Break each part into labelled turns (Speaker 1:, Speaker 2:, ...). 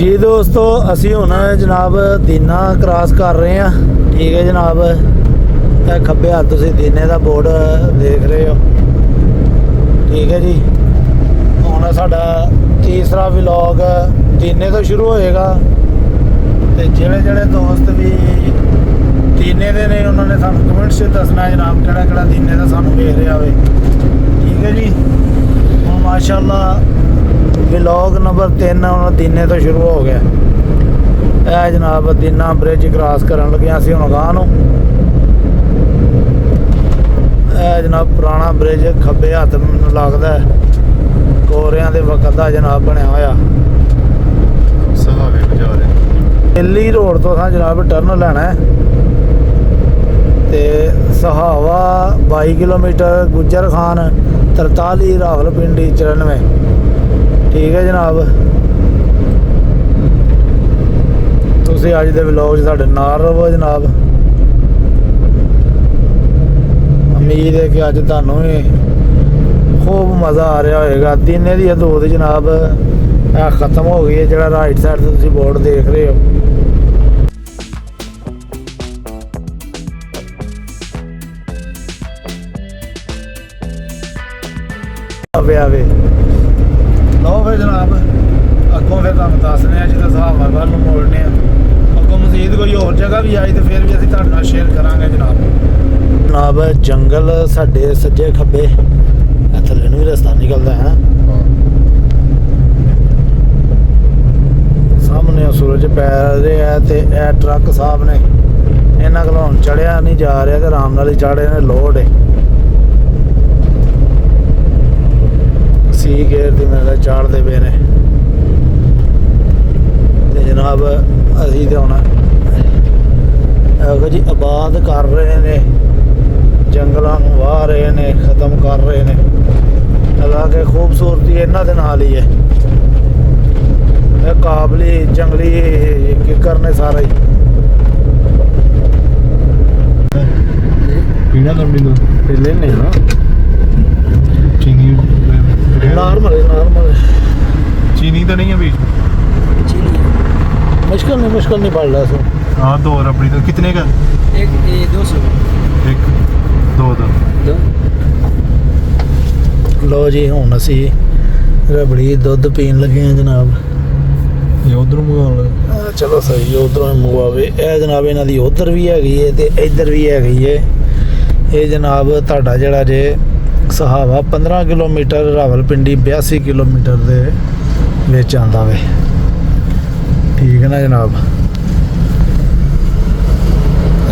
Speaker 1: जी दोस्तों ਅਸੀਂ ਹੁਣ ਜਨਾਬ ਦੀਨਾ ਕ੍ਰਾਸ ਕਰ ਰਹੇ ਹਾਂ। ਠੀਕ ਹੈ ਜਨਾਬ, ਇਹ ਖੱਬੇ ਹੱਥ ਤੁਸੀਂ ਦੀਨੇ ਦਾ ਬੋਰਡ ਦੇਖ ਰਹੇ ਹੋ। ਠੀਕ ਹੈ ਜੀ, ਹੁਣ ਸਾਡਾ ਤੀਸਰਾ ਵਲੌਗ ਦੀਨੇ ਤੋਂ ਸ਼ੁਰੂ ਹੋਏਗਾ ਤੇ ਜਿਹੜੇ ਦੋਸਤ ਵੀ ਦੀਨੇ ਦੇ ਨੇ ਉਹਨਾਂ ਨੇ ਸਾਨੂੰ ਕਮੈਂਟਸ 'ਚ ਦੱਸਣਾ ਜਨਾਬ ਕਿਹੜਾ ਦੀਨੇ ਦਾ ਸਾਨੂੰ ਵੇਖ ਰਿਹਾ ਹੋਵੇ। ਠੀਕ ਹੈ ਜੀ, ਹੁਣ ਮਾਸ਼ਾਅੱਲਾ ਵਲੌਗ ਨੰਬਰ 3 ਹੁਣ ਦੀਨੇ ਤੋਂ ਸ਼ੁਰੂ ਹੋ ਗਿਆ। ਇਹ ਜਨਾਬ ਦੀਨਾ ਬ੍ਰਿਜ ਕ੍ਰਾਸ ਕਰਨ ਲੱਗਿਆ ਸੀ ਹੁਣ ਗਾਂ ਨੂੰ। ਇਹ ਜਨਾਬ ਪੁਰਾਣਾ ਬ੍ਰਿਜ ਖੱਬੇ ਹੱਥ ਮੈਨੂੰ ਲੱਗਦਾ ਕੋਰਿਆਂ ਦੇ ਵਕਤ ਦਾ ਜਨਾਬ ਬਣਿਆ ਹੋਇਆ।
Speaker 2: ਸਹਾਵੇ ਬਾਜ਼ਾਰ
Speaker 1: ਦਿੱਲੀ ਰੋਡ ਤੋਂ ਤਾਂ ਜਨਾਬ ਟਰਨ ਲੈਣਾ ਹੈ ਤੇ ਸਹਾਵਾ 22 ਕਿਲੋਮੀਟਰ, ਗੁੱਜਰ ਖਾਨ 43, ਰਾਵਲਪਿੰਡੀ 94। ਠੀਕ ਹੈ ਜਨਾਬ, ਤੁਸੀਂ ਅੱਜ ਦੇ ਵਲੌਗ 'ਚ ਸਾਡੇ ਨਾਲ ਰਹੋ ਜਨਾਬ। ਉਮੀਦ ਹੈ ਕਿ ਅੱਜ ਤੁਹਾਨੂੰ ਵੀ ਖੂਬ ਮਜ਼ਾ ਆ ਰਿਹਾ ਹੋਏਗਾ। ਦੀਨੇ ਦੀ ਹਦੂਦ ਜਨਾਬ ਇਹ ਖਤਮ ਹੋ ਗਈ ਹੈ, ਜਿਹੜਾ ਰਾਈਟ ਸਾਈਡ ਤੇ ਤੁਸੀਂ ਬੋਰਡ ਦੇਖ ਰਹੇ ਹੋ। ਆਵੇ ਲਓ ਫਿਰ ਜਨਾਬ ਅੱਗੋਂ ਫਿਰ ਤੁਹਾਨੂੰ ਦੱਸਦੇ ਹਾਂ ਜਿੱਦਾਂ ਸਹਾਵਾ ਵੱਲ ਨੂੰ ਮੋੜਨੇ ਆ। ਅੱਗੋਂ ਮਜ਼ੀਦ ਕੋਈ ਹੋਰ ਜਗ੍ਹਾ ਵੀ ਆਈ ਤੇ ਫਿਰ ਵੀ ਅਸੀਂ ਤੁਹਾਡੇ ਨਾਲ ਸ਼ੇਅਰ ਕਰਾਂਗੇ ਜਨਾਬ। ਜੰਗਲ ਸਾਡੇ ਸੱਜੇ ਖੱਬੇ ਥੱਲੇ ਨੂੰ ਵੀ ਰਸਤਾ ਨਿਕਲਦਾ ਹੈ। ਸਾਹਮਣੇ ਸੂਰਜ ਪੈ ਰਿਹਾ ਤੇ ਇਹ ਟਰੱਕ ਸਾਹਿਬ ਨੇ ਇਹਨਾਂ ਕੋਲੋਂ ਹੁਣ ਚੜਿਆ ਨਹੀਂ ਜਾ ਰਿਹਾ ਤੇ ਆਰਾਮ ਨਾਲ ਹੀ ਚੜ੍ਹੇ ਨੇ। ਲੋਡ ਹੈ ਸੀ ਗੇਅਰ ਦੀ ਮੇਰੇ ਚਾੜਦੇ ਪਏ ਨੇ ਤੇ ਜਨਾਬ ਅਸੀਂ ਤੇ ਹੁਣ ਇਹੋ ਜੀ ਆਬਾਦ ਕਰ ਰਹੇ ਨੇ, ਜੰਗਲਾਂ ਨੂੰ ਵਾਹ ਰਹੇ ਨੇ, ਖਤਮ ਕਰ ਰਹੇ ਨੇ। ਹਾਲਾਂਕਿ ਖੂਬਸੂਰਤੀ ਇਹਨਾਂ ਦੇ ਨਾਲ ਹੀ ਹੈ। ਇਹ ਕਾਬਲੀ ਜੰਗਲੀ ਕਿੱਕਰ ਨੇ ਸਾਰਾ ਹੀ।
Speaker 2: ਪੀਣਾ ਲੰਬੀ ਦੋ
Speaker 1: ਢਿੱਲੇ ਨਹੀਂ ਨਾ,
Speaker 2: ਚੀਨੀ
Speaker 1: नॉर्मल
Speaker 2: चीनी तो नहीं है बीच
Speaker 1: मुश्किल नहीं पड़ रहा सो।
Speaker 2: हाँ दो और अपनी तो कितने का
Speaker 3: एक 200
Speaker 2: एक दो
Speaker 1: लो जी ਹੁਣ ਅਸੀਂ ਰਬੜੀ ਦੁੱਧ ਪੀਣ ਲੱਗੇ ਹਾਂ ਜਨਾਬ।
Speaker 2: ये उधर मंगवा
Speaker 1: ਚਲੋ ਸਹੀ ਉਧਰੋਂ ਮੰਗਵਾਵੇ। ਇਹ ਜਨਾਬ ਇਹਨਾਂ ਦੀ ਉਧਰ ਵੀ ਹੈਗੀ ਹੈ ਤੇ ਇੱਧਰ ਵੀ ਹੈਗੀ ਹੈ। ਇਹ ਜਨਾਬ ਤੁਹਾਡਾ ਜਿਹੜਾ ਜੇ ਸਹਾਵਾ 15 ਕਿਲੋਮੀਟਰ, ਰਾਵਲਪਿੰਡੀ 82 ਕਿਲੋਮੀਟਰ ਦੇ ਵਿੱਚ ਆਉਂਦਾ ਵੇ। ਠੀਕ ਹੈ ਨਾ ਜਨਾਬ,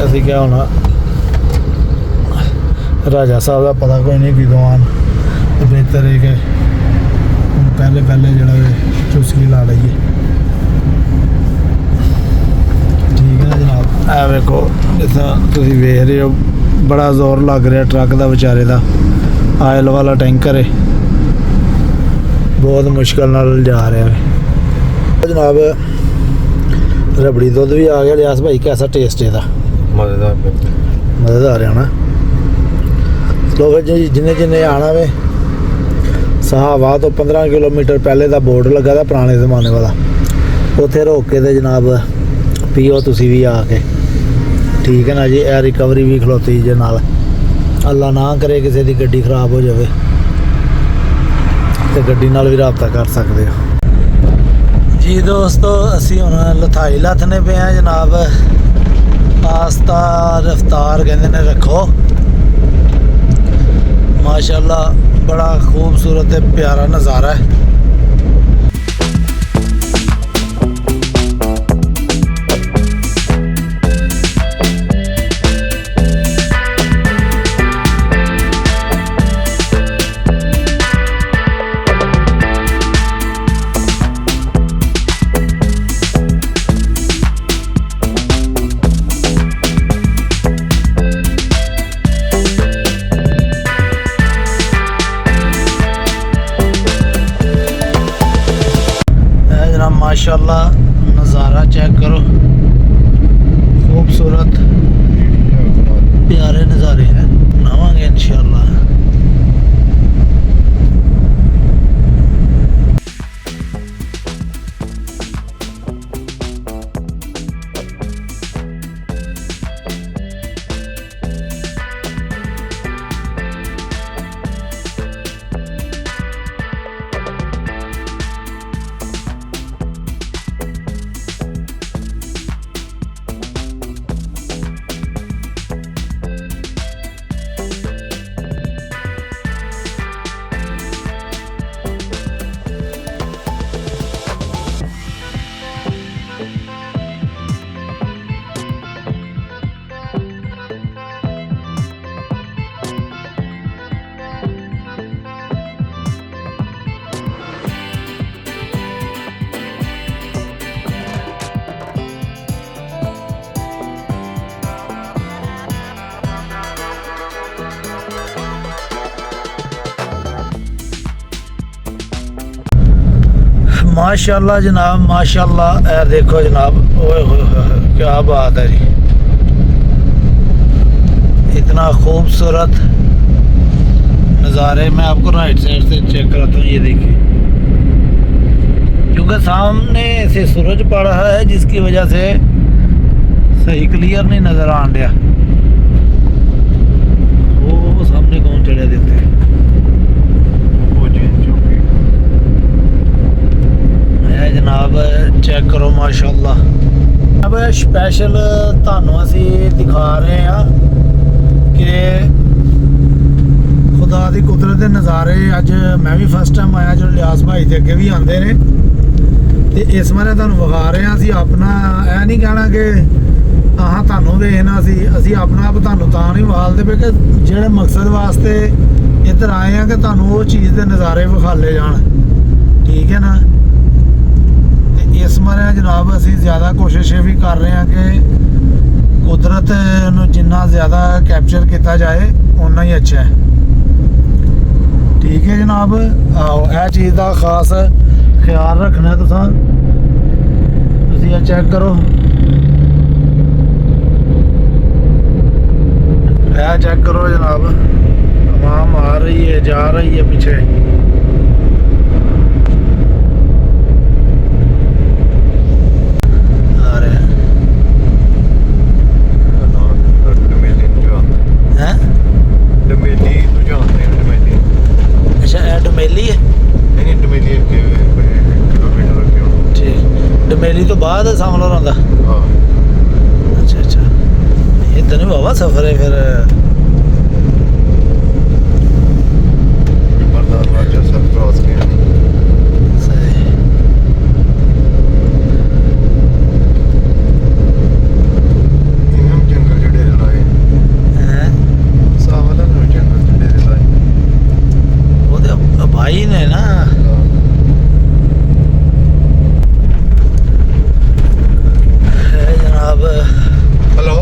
Speaker 1: ਅਸੀਂ ਕਿਹਾ ਹੁਣ ਰਾਜਾ ਸਾਹਿਬ ਦਾ ਪਤਾ ਕੋਈ ਨਹੀਂ ਕਿਦੋਂ ਆਉਣ ਤੇ ਬਿਹਤਰ ਹੈ ਕਿ ਹੁਣ ਪਹਿਲੇ ਜਿਹੜਾ ਚੁਸਕੀ ਲਾ ਲਈਏ। ਠੀਕ ਹੈ ਨਾ ਜਨਾਬ, ਇਹ ਵੇਖੋ ਜਿੱਦਾਂ ਤੁਸੀਂ ਵੇਖ ਰਹੇ ਹੋ ਬੜਾ ਜ਼ੋਰ ਲੱਗ ਰਿਹਾ ਟਰੱਕ ਦਾ ਵਿਚਾਰੇ ਦਾ। ਆਇਲ ਵਾਲਾ ਟੈਂਕਰ ਹੈ, ਬਹੁਤ ਮੁਸ਼ਕਲ ਨਾਲ ਜਾ ਰਿਹਾ ਹੈ ਜਨਾਬ। ਰਬੜੀ ਦੁੱਧ ਵੀ ਆ ਗਿਆ। ਲਿਆਸ ਭਾਈ ਕੈਸਾ ਟੇਸਟ ਇਹਦਾ? ਮਜ਼ੇਦਾਰ ਹੈ ਨਾ। ਲੋਕ ਜਿੰਨੇ ਆਣਾ ਵੇ ਸਹਾਵਾ ਤੋਂ 15 ਕਿਲੋਮੀਟਰ ਪਹਿਲੇ ਦਾ ਬੋਰਡ ਲੱਗਾ ਦਾ ਪੁਰਾਣੇ ਜ਼ਮਾਨੇ ਵਾਲਾ, ਉੱਥੇ ਰੋਕ ਕੇ ਤੇ ਜਨਾਬ ਪੀਓ ਤੁਸੀਂ ਵੀ ਆ ਕੇ। ਠੀਕ ਹੈ ਨਾ ਜੀ, ਇਹ ਰਿਕਵਰੀ ਵੀ ਖਲੋਤੀ ਜੇ ਨਾਲ। ਅੱਲਾ ਨਾ ਕਰੇ ਕਿਸੇ ਦੀ ਗੱਡੀ ਖਰਾਬ ਹੋ ਜਾਵੇ ਤੇ ਗੱਡੀ ਨਾਲ ਵੀ ਰਾਬਤਾ ਕਰ ਸਕਦੇ ਹੋ ਜੀ। ਦੋਸਤੋ ਅਸੀਂ ਹੁਣ ਲਥਾਈ ਲੱਥਨੇ ਪਏ ਆ ਜਨਾਬ। ਆਸਤਾ ਰਫਤਾਰ ਕਹਿੰਦੇ ਨੇ ਰੱਖੋ। ਮਾਸ਼ਾਅੱਲਾ ਬੜਾ ਖੂਬਸੂਰਤ ਤੇ ਪਿਆਰਾ ਨਜ਼ਾਰਾ ਹੈ। माशाल्लाह नज़ारा चेक करो, खूबसूरत प्यारे नज़ारे हैं। बनावांगे इंशाल्लाह। माशाल्लाह जनाब माशाल्लाह। ए देखो जनाब, ओए होए होए, क्या बात है जी, इतना खूबसूरत नज़ारे। मैं आपको राइट साइड से चेक कराता हूँ, ये देखिए, क्योंकि सामने से सूरज पड़ रहा है जिसकी वजह से सही क्लियर नहीं नज़र आन रहा। वो सामने कौन चढ़े देते हैं, जनाब चेक करो माशाल्लाह। अब स्पैशल ਤੁਹਾਨੂੰ ਅਸੀਂ ਦਿਖਾ ਰਹੇ ਹਾਂ ਕਿ ਖੁਦਾ ਦੀ ਕੁਦਰਤ ਦੇ ਨਜ਼ਾਰੇ। ਅੱਜ ਮੈਂ ਵੀ ਫਸਟ ਟਾਈਮ ਆਇਆ, ਜੋ ਲਿਆਸ ਭਾਈ ਦੇ ਅੱਗੇ ਵੀ ਆਉਂਦੇ ਨੇ, ਤੇ ਇਸ ਵਾਰ ਤੁਹਾਨੂੰ ਵਿਖਾ ਰਹੇ ਹਾਂ। ਅਸੀਂ ਆਪਣਾ ਇਹ ਨਹੀਂ ਕਹਿਣਾ ਕਿ ਆਹ ਤੁਹਾਨੂੰ ਵੇਖਣਾ ਸੀ, ਅਸੀਂ ਆਪਣਾ ਆਪ ਤੁਹਾਨੂੰ ਤਾਂ ਨਹੀਂ ਵਿਖਾਲਦੇ ਪਏ ਕਿ ਜਿਹੜੇ ਮਕਸਦ ਵਾਸਤੇ ਇੱਧਰ ਆਏ ਆ ਕਿ ਤੁਹਾਨੂੰ ਉਹ ਚੀਜ਼ ਦੇ ਨਜ਼ਾਰੇ ਵਿਖਾਲੇ ਜਾਣ, ਠੀਕ ਹੈ ਨਾ। ਇਸ ਮਾਰੇ ਜਨਾਬ ਅਸੀਂ ਜ਼ਿਆਦਾ ਕੋਸ਼ਿਸ਼ ਇਹ ਵੀ ਕਰ ਰਹੇ ਹਾਂ ਕਿ ਕੁਦਰਤ ਨੂੰ ਜਿੰਨਾ ਜ਼ਿਆਦਾ ਕੈਪਚਰ ਕੀਤਾ ਜਾਏ ਉਨਾ ਹੀ ਅੱਛਾ ਹੈ, ਠੀਕ ਹੈ ਜਨਾਬ। ਆਓ ਇਹ ਚੀਜ਼ ਦਾ ਖਾਸ ਖਿਆਲ ਰੱਖਣਾ ਤੁਸੀਂ ਇਹ ਚੈੱਕ ਕਰੋ, ਇਹ ਚੈੱਕ ਕਰੋ जनाब, आवाम आ रही है जा रही है पीछे। अच्छा ਇਹ ਡਮੇਲੀ ਹੈ,
Speaker 2: ਨਹੀਂ ਡਮੇਲੀ ਅੱਗੇ ਕਿਲੋਮੀਟਰ ਅੱਗੇ ਹੋਣਾ।
Speaker 1: ਠੀਕ, ਡਮੇਲੀ ਤੋਂ ਬਾਅਦ ਸਾਹਮਣੇ ਆਉਂਦਾ।
Speaker 2: ਹਾਂ
Speaker 1: ਅੱਛਾ ਅੱਛਾ, ਇਦਾਂ ਨਹੀਂ ਬਾਬਾ ਸਫ਼ਰ ਹੈ ਫਿਰ।
Speaker 2: ਮਰਦਾਨ ਵਾਜਾ ਸਭ ਕ੍ਰਾਸ ਕੀਤਾ।
Speaker 1: ਸਹੀ,
Speaker 2: ਇਹਨਾਂ ਜੰਗਲ ਜਿਹੜੇ ਲਾਏ
Speaker 1: ਹੈ
Speaker 2: ਸਾਵਲਾ ਨੂੰ ਜੰਗਲ ਜਿਹੜੇ ਲਾਏ
Speaker 1: ਉਹਦੇ ਭਾਈ ਨੇ ਨਾ। ਜਨਾਬ
Speaker 2: ਹੈਲੋ,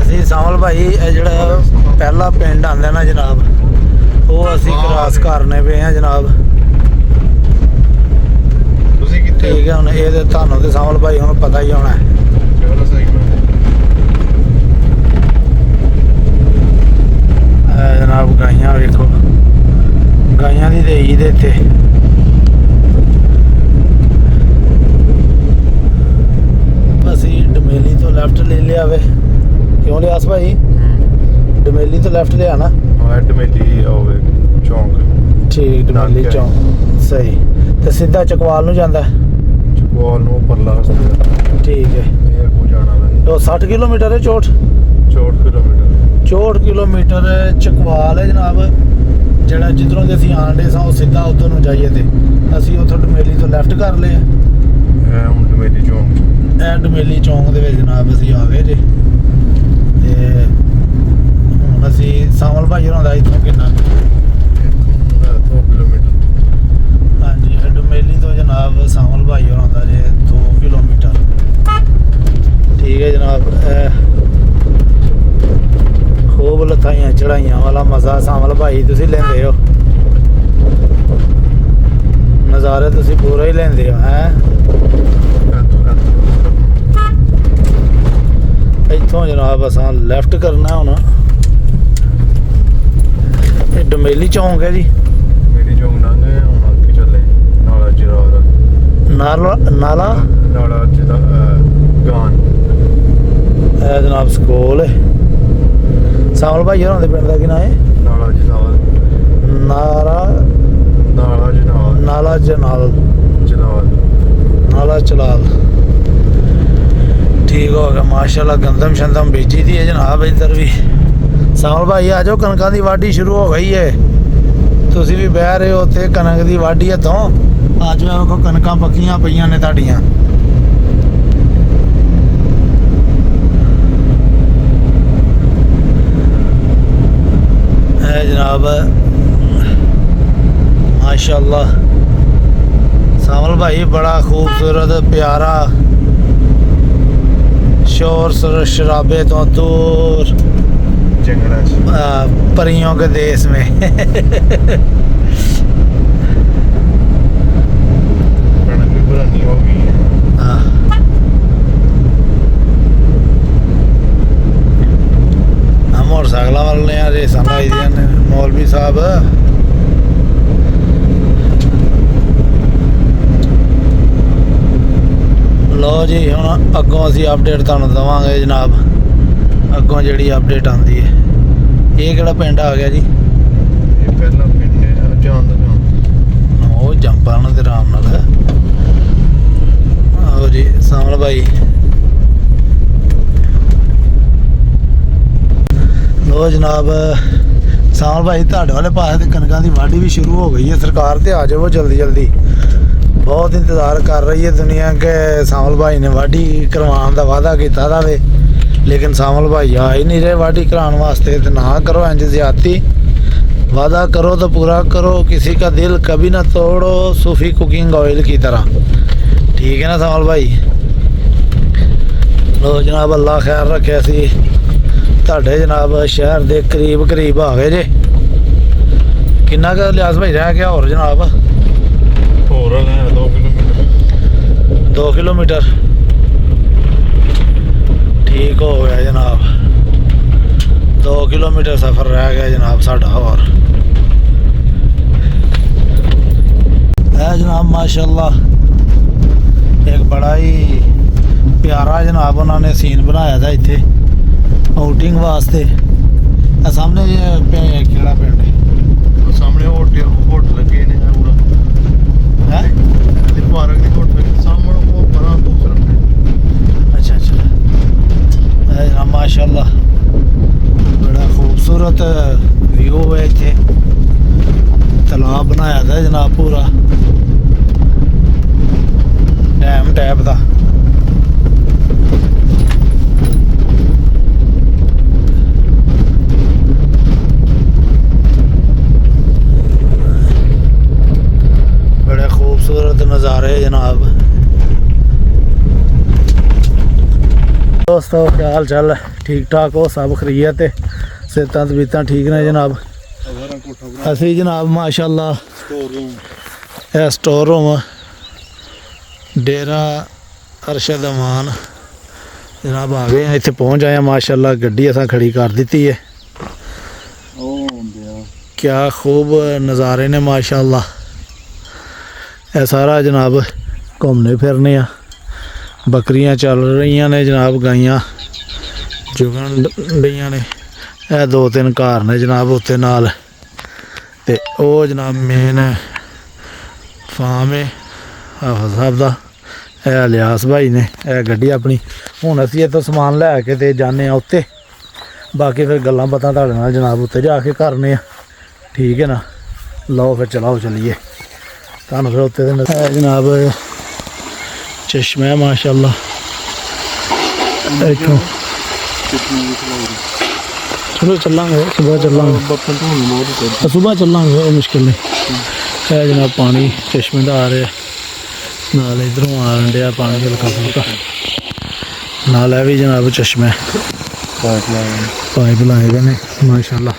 Speaker 1: ਅਸੀਂ ਸਾਮਲ ਭਾਈ ਇਹ ਜਿਹੜਾ ਪਹਿਲਾ ਪਿੰਡ ਆਉਂਦਾ ਨਾ ਜਨਾਬ, ਉਹ ਅਸੀਂ ਕ੍ਰਾਸ ਕਰਨੇ ਪਏ ਆ ਜਨਾਬ।
Speaker 2: ਤੁਸੀਂ ਕਿੱਥੇ
Speaker 1: ਠੀਕ ਹੈ, ਹੁਣ ਇਹ ਤੇ ਤੁਹਾਨੂੰ ਤੇ ਸਾਮਲ ਭਾਈ ਹੁਣ ਪਤਾ ਹੀ ਹੋਣਾ।
Speaker 2: ਚਲੋ ਸਹੀ
Speaker 1: ਜਨਾਬ ਗਾਈਆਂ ਵੇਖੋ, ਗਾਈਆਂ ਦੀ ਦੇਈ ਦੇ ਇੱਥੇ। ਅਸੀਂ ਡਮੇਲੀ ਤੋਂ ਲੈਫਟ ਲੈ ਲਿਆ ਵੇ, ਕਿਉਂ ਲਿਆਸ ਭਾਈ? ਡਮੇਲੀ ਤੋਂ ਲੈਫਟ ਲਿਆ ਨਾ।
Speaker 2: ਹਾਂ ਡਮੇਲੀ ਹੋਵੇ ਚੌਂਕ,
Speaker 1: ਠੀਕ, ਡਮੇਲੀ
Speaker 2: ਨਾਨਕਾ।
Speaker 1: ਚੌਂਕ ਸਹੀ, ਤੇ ਸਿੱਧਾ ਚਕਵਾਲ ਨੂੰ ਜਾਂਦਾ।
Speaker 2: ਚਕਵਾਲ ਨੂੰ ਪਰਲਾ ਰਸਤਾ।
Speaker 1: ਠੀਕ ਹੈ,
Speaker 2: ਇਹ ਕੋ ਜਾਣਾ ਮੈਂ
Speaker 1: ਉਹ 60 ਕਿਲੋਮੀਟਰ ਹੈ, 64
Speaker 2: ਕਿਲੋਮੀਟਰ
Speaker 1: 64 ਕਿਲੋਮੀਟਰ ਚਕਵਾਲ ਹੈ ਜਨਾਬ। ਜਿਹੜਾ ਜਿੱਧਰੋਂ ਦੇ ਅਸੀਂ ਆਂਡੇ ਸਾਂ ਉਹ ਸਿੱਧਾ ਉੱਧਰ ਨੂੰ ਜਾਈਏ, ਤੇ ਅਸੀਂ ਉੱਥੋਂ ਡਮੇਲੀ ਤੋਂ ਲੈਫਟ ਕਰ ਲਿਆ।
Speaker 2: ਇਹ ਹੁਣ ਡਮੇਲੀ ਚੌਂਕ,
Speaker 1: ਇਹ ਡਮੇਲੀ ਚੌਂਕ ਦੇ ਵਿੱਚ ਜਨਾਬ ਅਸੀਂ ਆ ਗਏ ਜੇ। ਤੇ ਹੁਣ ਅਸੀਂ ਸਾਮਲ ਭਾਈ ਹੋਰਾਂ ਦਾ ਇੱਥੋਂ ਕਿੰਨਾ,
Speaker 2: 2 ਕਿਲੋਮੀਟਰ।
Speaker 1: ਹਾਂਜੀ ਇਹ ਡਮੇਲੀ ਤੋਂ ਜਨਾਬ ਸਾਮਲ ਭਾਈ ਹੋਰਾਂ ਦਾ ਜੇ 2 ਕਿਲੋਮੀਟਰ। ਠੀਕ ਹੈ ਜਨਾਬ, ਖੂਬ ਲਥਾਈਆਂ ਚੜਾਈਆਂ ਵਾਲਾ ਮਜ਼ਾ ਸਾਮਲ ਭਾਈ ਤੁਸੀਂ ਲੈਂਦੇ ਹੋ, ਨਜ਼ਾਰੇ ਤੁਸੀਂ ਪੂਰਾ ਹੀ ਲੈਂਦੇ ਹੋ ਹੈ। ਇੱਥੋਂ ਜਨਾਬ ਅਸਾਂ ਲੈਫਟ ਕਰਨਾ ਹੁਣ। ਇਹ ਡਮੇਲੀ ਚੌਂਕ ਹੈ ਜੀ।
Speaker 2: ਮੇਰੀ ਚੌਂਕ ਲੰਘੇ ਹੁਣ ਅੱਗੇ ਚੱਲੇ ਨਾਲਾ ਜਰਾਰ,
Speaker 1: ਨਾਲਾ
Speaker 2: ਨਾਲਾ ਜਿਹਦਾ ਗਾਨ।
Speaker 1: ਇਹ ਜਨਾਬ ਸਕੂਲ ਹੈ ਸਾਮਲ ਭਾਈ ਹੋਰਾਂ ਦੇ ਪਿੰਡ ਦਾ ਕੀ ਨਾਂ ਹੈ?
Speaker 2: ਨਾਲਾ ਜਨਾਲ, ਨਾਲਾ ਜਨਾਲ,
Speaker 1: ਨਾਲਾ ਜਨਾਲ,
Speaker 2: ਜਨਾਲ,
Speaker 1: ਨਾਲਾ ਚਲਾਲ। ਠੀਕ ਹੋ ਗਿਆ ਮਾਸ਼ਾਅੱਲਾ। ਗੰਦਮ ਸ਼ੰਦਮ ਬੀਜੀ ਦੀ ਹੈ ਜਨਾਬ ਇੱਧਰ ਵੀ। ਸਾਮਲ ਭਾਈ ਆ ਜਾਓ, ਕਣਕਾਂ ਦੀ ਵਾਢੀ ਸ਼ੁਰੂ ਹੋ ਗਈ ਹੈ। ਤੁਸੀਂ ਵੀ ਬਹਿ ਰਹੇ ਹੋ ਉੱਥੇ, ਕਣਕ ਦੀ ਵਾਢੀ ਹੱਥੋਂ ਆ ਜਾਓ। ਵੇਖੋ ਕਣਕਾਂ ਪੱਕੀਆਂ ਪਈਆਂ ਨੇ ਤੁਹਾਡੀਆਂ। है जनाब माशाल्लाह। सामल भाई बड़ा खूबसूरत प्यारा, शोर शराबे तो दूर परियों के देश में। ਜਨਾਬ। ਲਓ ਜੀ ਹੁਣ ਅੱਗੋਂ ਅਸੀਂ ਅਪਡੇਟ ਤੁਹਾਨੂੰ ਦਵਾਂਗੇ ਜਨਾਬ। ਅੱਗੋਂ ਜਿਹੜੀ ਅਪਡੇਟ ਆਉਂਦੀ ਹੈ। ਇਹ ਕਿਹੜਾ ਪਿੰਡ ਆ ਗਿਆ ਜੀ?
Speaker 2: ਇਹ ਪਹਿਲਾ ਪਿੰਡ ਹੈ ਜਾਣ ਦਾ ਜਾਣ।
Speaker 1: ਉਹ ਜੰਪਾਂ ਨੂੰ ਤੇ ਆਰਾਮ ਨਾਲ। ਆਓ ਜੀ ਸਾਮਲ ਭਾਈ। ਲੋ ਜਨਾਬ ਸਾਮਲ ਭਾਈ ਤੁਹਾਡੇ ਵਾਲੇ ਪਾਸੇ ਤੇ ਕਣਕਾਂ ਦੀ ਵਾਢੀ ਵੀ ਸ਼ੁਰੂ ਹੋ ਗਈ ਹੈ। ਸਰਕਾਰ ਤੇ ਆ ਜਾਵੋ ਜਲਦੀ ਜਲਦੀ। ਬਹੁਤ ਇੰਤਜ਼ਾਰ ਕਰ ਰਹੀ ਹੈ ਦੁਨੀਆ ਕਿ ਸਾਮਲ ਭਾਈ ਨੇ ਵਾਢੀ ਕਰਵਾਉਣ ਦਾ ਵਾਅਦਾ ਕੀਤਾ ਦਾ ਵੇ, ਲੇਕਿਨ ਸਾਮਲ ਭਾਈ ਆ ਹੀ नहीं रहे वाढी कराने वास्ते। तो ना करो इंज ज्यादती, वादा करो तो पूरा करो, किसी का दिल कभी ना तोड़ो, सूफी कुकिंग ऑयल की तरह। ठीक है ना सामल भाई? लो जनाब अल्लाह खैर रखे। असी ਤੁਹਾਡੇ जनाब शहर के करीब करीब आ गए जे। किन्ना का लिहाज भाई रह गया और जनाब?
Speaker 2: ਹੋਰ ਹੈ 2 ਕਿਲੋਮੀਟਰ।
Speaker 1: 2 किलोमीटर ठीक हो गया जनाब। 2 किलोमीटर सफ़र रह गया जनाब साढ़ा। और है जनाब माशाल्लाह एक बड़ा ही प्यारा जनाब उन्होंने सीन बनाया था इतने आउटिंग वास्ते। सामने केड़ा पिंड है?
Speaker 2: ਸਾਹਮਣੇ ਹੋਟਲ ਲੱਗੇ ਨੇ ਪੂਰਾ
Speaker 1: है?
Speaker 2: ਤੇ ਪਾਰਕ ਦੀ ਹੋਟਲ ਸਾਹਮਣੇ ਉਹ ਬੜਾ ਦੂਸਰਾ ਪਿੰਡ।
Speaker 1: अच्छा अच्छा है जनाब माशाल्लाह बड़ा खूबसूरत व्यू है इतने। तालाब बनाया था जनाब पूरा डैम टाइप का। बड़े खूबसूरत नज़ारे जनाब। दोस्तों क्या हाल चाल है? ठीक ठाक हो सब? खरीयत है? सेहत तबीयत ठीक ने जनाब? असी जनाब माशाल्लाह यह स्टोर रूम डेरा अरशद अमान जनाब आ गए हैं। इतने पहुँच आए माशाल्लाह। गड्डी असा खड़ी कर दी है। क्या खूब नज़ारे ने माशाल्लाह। यह सारा जनाब घूमने फिरने आ। बकरियां चल रही ने जनाब, गाइयां चुगन रही ने। यह 2-3 घर ने जनाब उत्ते नाल। ते ओ जनाब मेन फार्म है हाफिज साहब का। यह लियास भाई ने यह गड्डी अपनी। हुण असीं इत्थों समान लैके ते जाने उत्ते। बाकी फिर गल्लां बातां तुहाडे नाल जनाब उत्ते जाके करने आ। ठीक है ना? लो फिर चलाओ चलिए। तुहानूं फिर उत्ते जनाब चश्मा है माशाल्लाह। इत्थों चलो चलांगे सुबह चलांगे सुबह चलांगे मुश्किल नहीं है जनाब। पानी चश्मे का आ रहा नाल इधरों आन दिया पानी हल्का फुल्का नाल है भी जनाब चश्मे पाइप लाए गए ने माशाल्लाह।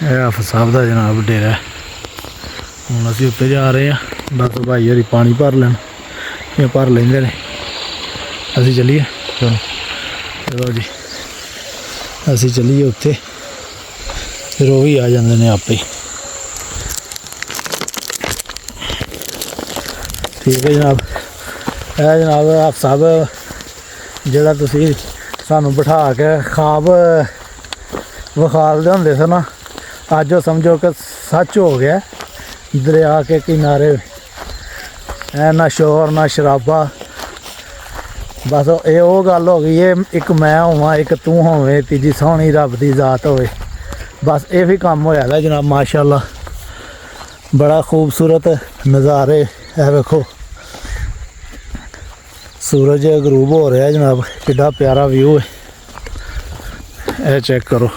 Speaker 1: यह हाफिज साहब का जनाब डेरा है। हुण असीं उत्ते जा रहे हैं। बस भाई हरी पानी भर लैन ये भर लेंदे ने। असीं चलीए चलो जी असीं चलीए उत्थे फिर वो भी आ जाते हैं आपे। ठीक है जनाब। यह जनाब आप साहब जिहड़ा तुसीं सानूं बिठा के ख्वाब विखालदे हुंदे सी ना, अज वो समझो कि सच हो गया। दरिया के किनारे ना शोर ना शराबा। बस ये वो गल हो गई है एक मैं होवां एक तू होवे तीजी सोहनी रब की जात होवे। बस ये भी काम होया है जनाब माशाल्लाह। बड़ा खूबसूरत नज़ारे है। वेखो सूरज गरूब हो रहा है जनाब। कितना प्यारा व्यू है। ये चेक करो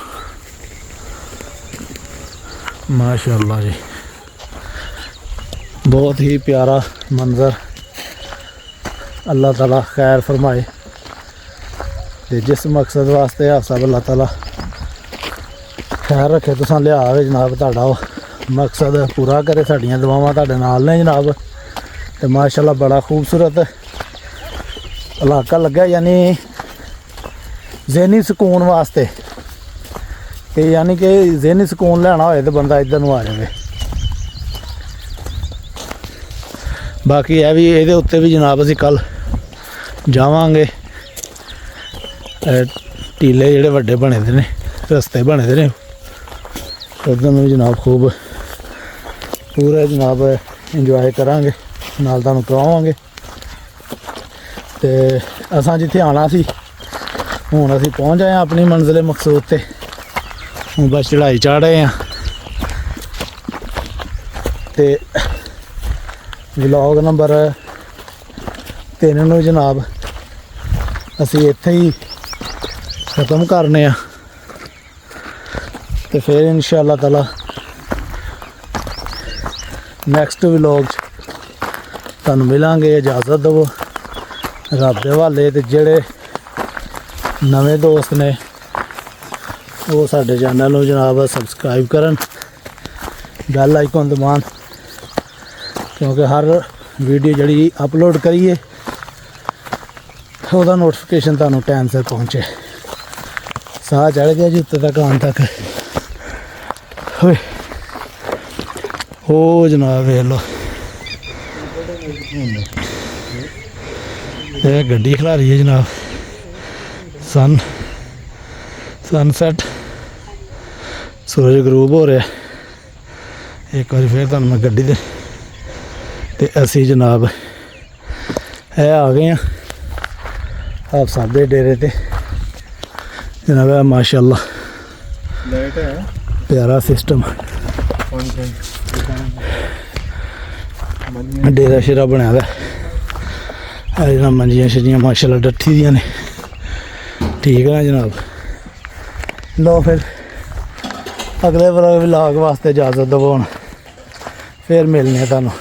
Speaker 1: माशाल्लाह जी। बहुत ही प्यारा मंजर। अल्लाह ताला खैर फरमाए। ते जिस मकसद वास्ते आप सब अल्लाह ताला खैर रखे तुसां लिया जनाब तुहाडा मकसद पूरा करे। साडियां दुआवां तुहाडे नाल ने जनाब। ते माशाल्लाह बड़ा खूबसूरत इलाका लग्या यानी जहनी सुकून वास्ते ਤੇ ਯਾਨੀ ਕਿ ਜ਼ਿਹਨੀ ਸਕੂਨ ਲੈਣਾ ਹੋਏ ਤਾਂ ਬੰਦਾ ਇੱਧਰ ਨੂੰ ਆ ਜਾਵੇ। ਬਾਕੀ ਇਹ ਵੀ ਇਹਦੇ ਉੱਤੇ ਵੀ ਜਨਾਬ ਅਸੀਂ ਕੱਲ ਜਾਵਾਂਗੇ। ਟੀਲੇ ਜਿਹੜੇ ਵੱਡੇ ਬਣੇ ਦੇ ਨੇ, ਰਸਤੇ ਬਣੇ ਦੇ ਨੇ, ਉੱਧਰ ਨੂੰ ਜਨਾਬ ਖੂਬ ਪੂਰਾ ਜਨਾਬ ਇੰਜੋਏ ਕਰਾਂਗੇ, ਨਾਲ ਤੁਹਾਨੂੰ ਕਰਾਵਾਂਗੇ। ਤੇ ਅਸਾਂ ਜਿੱਥੇ ਆਉਣਾ ਸੀ ਹੁਣ ਅਸੀਂ ਪਹੁੰਚ ਆਏ ਹਾਂ ਆਪਣੀ ਮੰਜ਼ਿਲ ਮਕਸੂਦ ਤੇ। ਹੁਣ ਬਸ ਚੜ੍ਹਾਈ ਚੜ੍ਹ ਰਹੇ ਹਾਂ ਤੇ ਵਲੌਗ ਨੰਬਰ 3 ਨੂੰ ਜਨਾਬ ਅਸੀਂ ਇੱਥੇ ਹੀ ਖਤਮ ਕਰਨੇ ਆ ਤੇ ਫਿਰ ਇਨਸ਼ਾਅੱਲਾ ਤਾਲਾ ਨੈਕਸਟ ਵਲੌਗ 'ਚ ਤੁਹਾਨੂੰ ਮਿਲਾਂਗੇ। ਇਜਾਜ਼ਤ ਦਿਓ ਰੱਬ ਦੇ ਹਵਾਲੇ। ਤੇ ਜਿਹੜੇ ਨਵੇਂ ਦੋਸਤ ਨੇ ਉਹ ਸਾਡੇ ਚੈਨਲ ਨੂੰ ਜਨਾਬ ਸਬਸਕ੍ਰਾਈਬ ਕਰਨ, ਬੈਲ ਆਈਕਨ ਦਬਾਉਣ, ਕਿਉਂਕਿ ਹਰ ਵੀਡੀਓ ਜਿਹੜੀ ਅਪਲੋਡ ਕਰੀਏ ਉਹਦਾ ਨੋਟੀਫਿਕੇਸ਼ਨ ਤੁਹਾਨੂੰ ਟਾਈਮ ਸਿਰ ਪਹੁੰਚੇ। ਸਾਹ ਚੜ੍ਹ ਗਿਆ ਜੀ ਉੱਤੇ ਤੱਕ ਆਉਣ ਤੱਕ। ਓਏ ਉਹ ਜਨਾਬ ਵੇਖ ਲਓ ਇਹ ਗੱਡੀ ਖਿਲਾ ਰਹੀ ਹੈ ਜਨਾਬ। ਸਨਸੈਟ ਸੂਰਜ ਗਰੂਬ ਹੋ ਰਿਹਾ। ਇੱਕ ਵਾਰੀ ਫਿਰ ਤੁਹਾਨੂੰ ਮੈਂ ਗੱਡੀ ਦੇ ਤੇ ਅਸੀਂ ਜਨਾਬ ਇਹ ਆ ਗਏ ਹਾਂ ਆਪ ਸਾਡੇ ਡੇਰੇ ਤੇ ਜਨਾਬ। ਮਾਸ਼ਾਅੱਲਾ
Speaker 2: ਲਾਈਟ ਹੈ,
Speaker 1: ਪਿਆਰਾ ਸਿਸਟਮ
Speaker 2: ਮੰਨੀਆਂ
Speaker 1: ਡੇਰਾ ਸ਼ੇਰਾ ਬਣਿਆ ਦਾ। ਇਹ ਜਨਾਬ ਮੰਜੀਆਂ ਸ਼ਜੀਆਂ ਮਾਸ਼ਾਅੱਲਾ ਡੱਠੀ ਦੀਆਂ ਨੇ। ਠੀਕ ਹੈ ਨਾ ਜਨਾਬ। ਲਓ ਫਿਰ ਅਗਲੇ ਵਲੌਗ ਵਾਸਤੇ ਇਜਾਜ਼ਤ ਦਿਓ। ਹੁਣ ਫਿਰ ਮਿਲਨੇ ਆ ਤੁਹਾਨੂੰ।